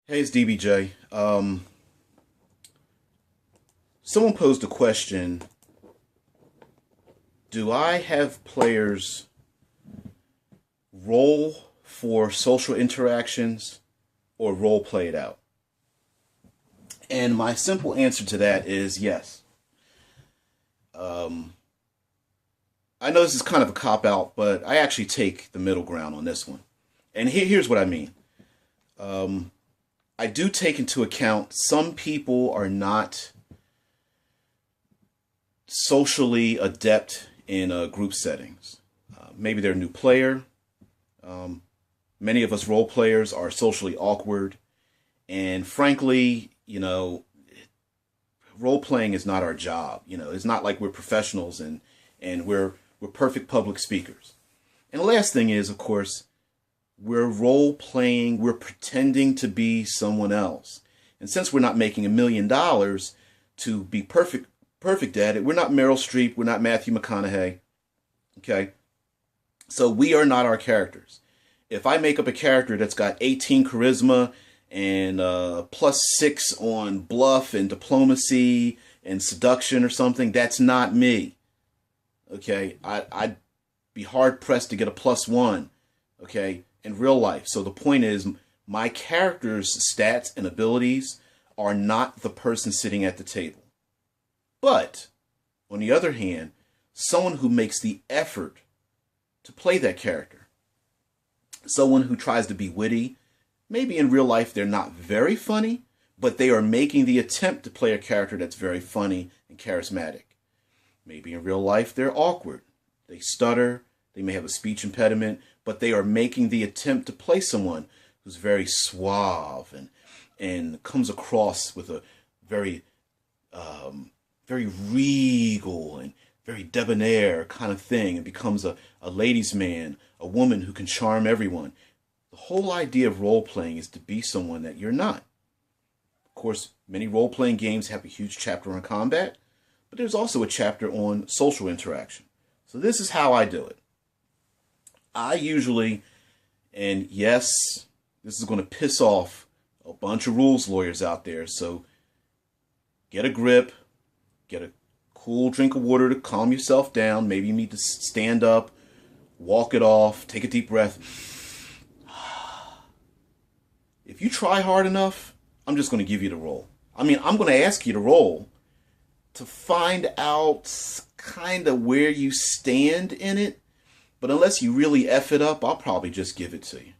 Hey, it's DBJ. Someone posed a question. Do I have players roll for social interactions or role play it out? And my simple answer to that is yes. Um, I know this is kind of a cop out, but I actually take the middle ground on this one. And here's what I mean. Um, I do take into account some people are not socially adept in group settings. Maybe they're a new player. Um, Many of us role players are socially awkward. And frankly, role playing is not our job. It's not like we're professionals and we're perfect public speakers. And the last thing is, of course, we're role playing, we're pretending to be someone else. And since we're not making $1 million to be perfect at it, we're not Meryl Streep, we're not Matthew McConaughey. Okay? So we are not our characters. If I make up a character that's got 18 charisma and +6 on bluff and diplomacy and seduction or something, that's not me. Okay? I'd be hard pressed to get a +1. Okay? In real life. So the point is, my character's stats and abilities are not the person sitting at the table. But, on the other hand, someone who makes the effort to play that character, someone who tries to be witty, maybe in real life they're not very funny, but they are making the attempt to play a character that's very funny and charismatic. Maybe in real life they're awkward, they stutter, they may have a speech impediment, but they are making the attempt to play someone who's very suave and comes across with a very very regal and very debonair kind of thing and becomes a ladies' man, a woman who can charm everyone. The whole idea of role playing is to be someone that you're not. Of course, many role playing games have a huge chapter on combat, but there's also a chapter on social interaction. So this is how I do it. I usually, and yes, this is going to piss off a bunch of rules lawyers out there, so get a grip, get a cool drink of water to calm yourself down. Maybe you need to stand up, walk it off, take a deep breath. If you try hard enough, I'm just going to give you the roll. I mean, I'm going to ask you to roll to find out kind of where you stand in it. But unless you really F it up, I'll probably just give it to you.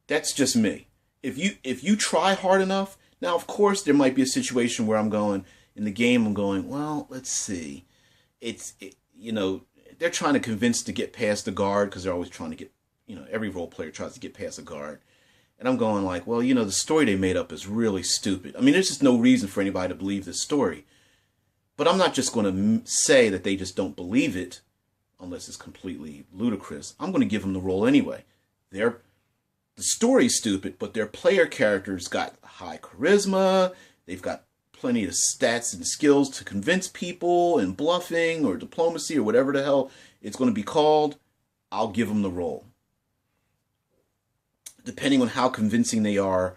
That's just me. If you try hard enough, now of course there might be a situation where I'm going in the game. I'm going, well, let's see. They're trying to convince to get past the guard because they're always trying to get, every role player tries to get past a guard. And I'm going like, well, the story they made up is really stupid. I mean, there's just no reason for anybody to believe this story. But I'm not just going to say that they just don't believe it unless it's completely ludicrous. I'm going to give them the role anyway. The story's stupid, but their player characters got high charisma. They've got plenty of stats and skills to convince people and bluffing or diplomacy or whatever the hell it's going to be called. I'll give them the role. Depending on how convincing they are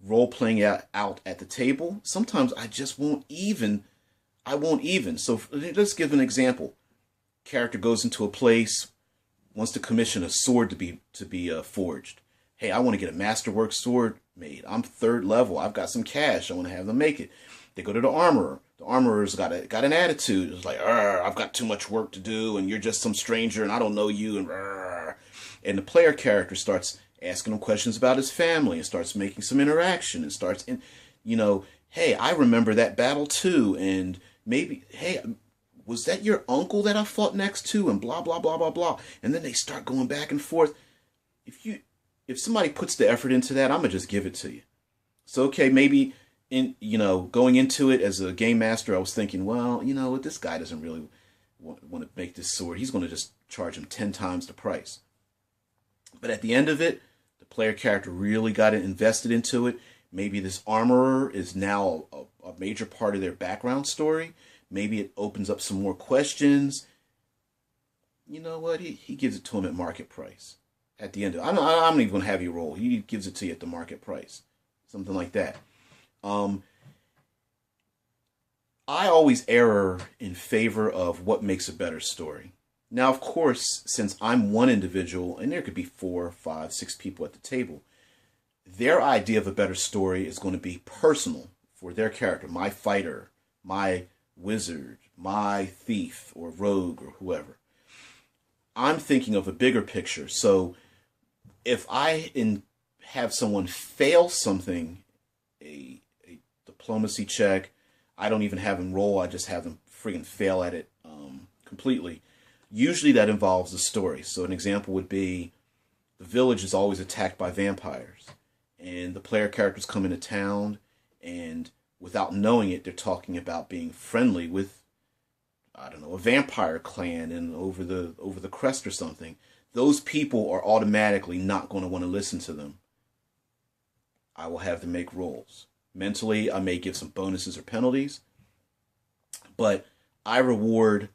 role playing out at the table, sometimes I just won't even. I won't even. So let's give an example. Character goes into a place, wants to commission a sword to be forged. Hey, I want to get a masterwork sword made. I'm 3rd level. I've got some cash. I want to have them make it. They go to the armorer. The armorer's got an attitude. It's like, I've got too much work to do, and you're just some stranger, and I don't know you, and the player character starts asking him questions about his family, and starts making some interaction, and starts hey, I remember that battle too, and maybe, hey, was that your uncle that I fought next to? And blah, blah, blah, blah, blah. And then they start going back and forth. If somebody puts the effort into that, I'm going to just give it to you. So, okay, maybe going into it as a game master, I was thinking, well, this guy doesn't really want to make this sword. He's going to just charge him 10 times the price. But at the end of it, the player character really got invested into it. Maybe this armorer is now a major part of their background story. Maybe it opens up some more questions. You know what? He gives it to him at market price. at the end of it. I'm not even going to have you roll. He gives it to you at the market price, something like that. I always err in favor of what makes a better story. Now, of course, since I'm one individual, and there could be 4, 5, 6 people at the table, their idea of a better story is going to be personal for their character, my fighter, my wizard, my thief or rogue or whoever. I'm thinking of a bigger picture. So if have someone fail something, a diplomacy check, I don't even have them roll. I just have them friggin' fail at it completely. Usually that involves a story. So an example would be the village is always attacked by vampires. And the player characters come into town, and without knowing it, they're talking about being friendly with, I don't know, a vampire clan and over the crest or something. Those people are automatically not going to want to listen to them. I will have them make rolls. Mentally, I may give some bonuses or penalties, but I reward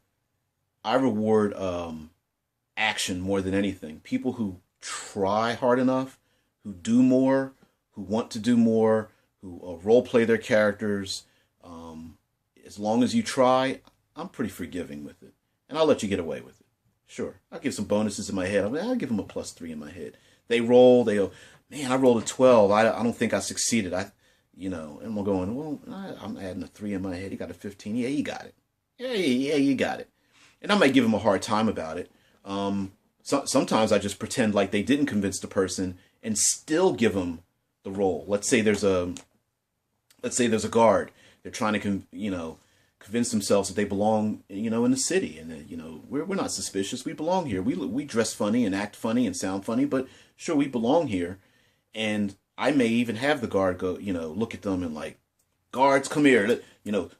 action more than anything. People who try hard enough, who do more, who want to do more, who role play their characters. As long as you try, I'm pretty forgiving with it, and I'll let you get away with it. Sure, I'll give some bonuses in my head. I'll give them a +3 in my head. They roll, they go, man, I rolled a 12. I don't think I succeeded. And I'm going, well, I'm adding a 3 in my head. You got a 15. Yeah, you got it. Yeah, you got it. And I might give them a hard time about it. Sometimes I just pretend like they didn't convince the person and still give them the roll. Let's say there's a guard. They're trying to convince themselves that they belong, in the city, and that, we're not suspicious. We belong here. We dress funny and act funny and sound funny, but sure, we belong here. And I may even have the guard go, look at them and like, guards, come here,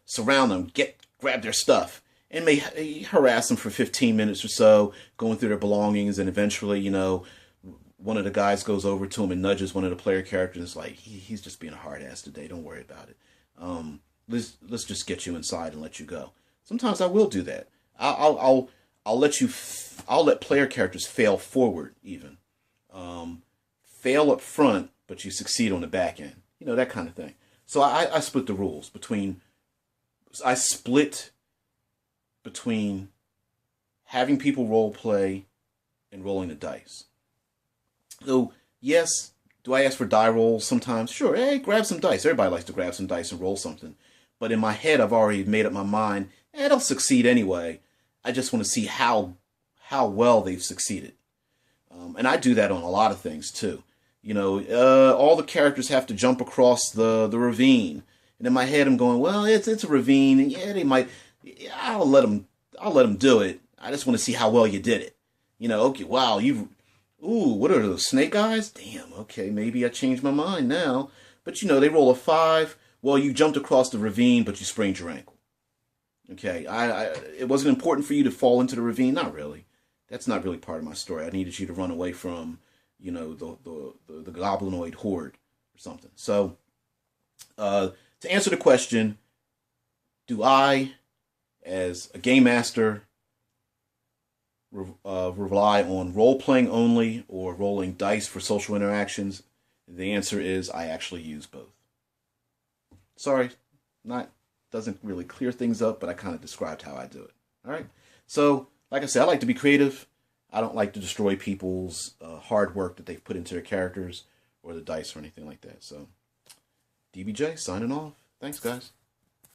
surround them, grab their stuff, and may harass them for 15 minutes or so, going through their belongings, and eventually, one of the guys goes over to him and nudges one of the player characters, and it's like, he's just being a hard ass today. Don't worry about it. Let's just get you inside and let you go. Sometimes I will do that. I'll let player characters fail forward even. Fail up front, but you succeed on the back end. That kind of thing. So I split the rules between having people role play and rolling the dice. So yes, do I ask for die rolls sometimes? Sure. Hey, grab some dice. Everybody likes to grab some dice and roll something. But in my head, I've already made up my mind. They'll succeed anyway. I just want to see how well they've succeeded. And I do that on a lot of things too. All the characters have to jump across the ravine. And in my head, I'm going, well, it's a ravine. And yeah, they might. I'll let them do it. I just want to see how well you did it. Okay, wow, what are those, snake eyes? Damn, okay, maybe I changed my mind now. But they roll a 5. Well, you jumped across the ravine, but you sprained your ankle. Okay, it wasn't important for you to fall into the ravine? Not really. That's not really part of my story. I needed you to run away from, the goblinoid horde or something. So, to answer the question, do I, as a game master, rely on role-playing only or rolling dice for social interactions? The answer is I actually use both. Sorry, doesn't really clear things up, but I kind of described how I do it. All right. So, like I said, I like to be creative. I don't like to destroy people's hard work that they've put into their characters or the dice or anything like that. So, DBJ signing off. Thanks, guys.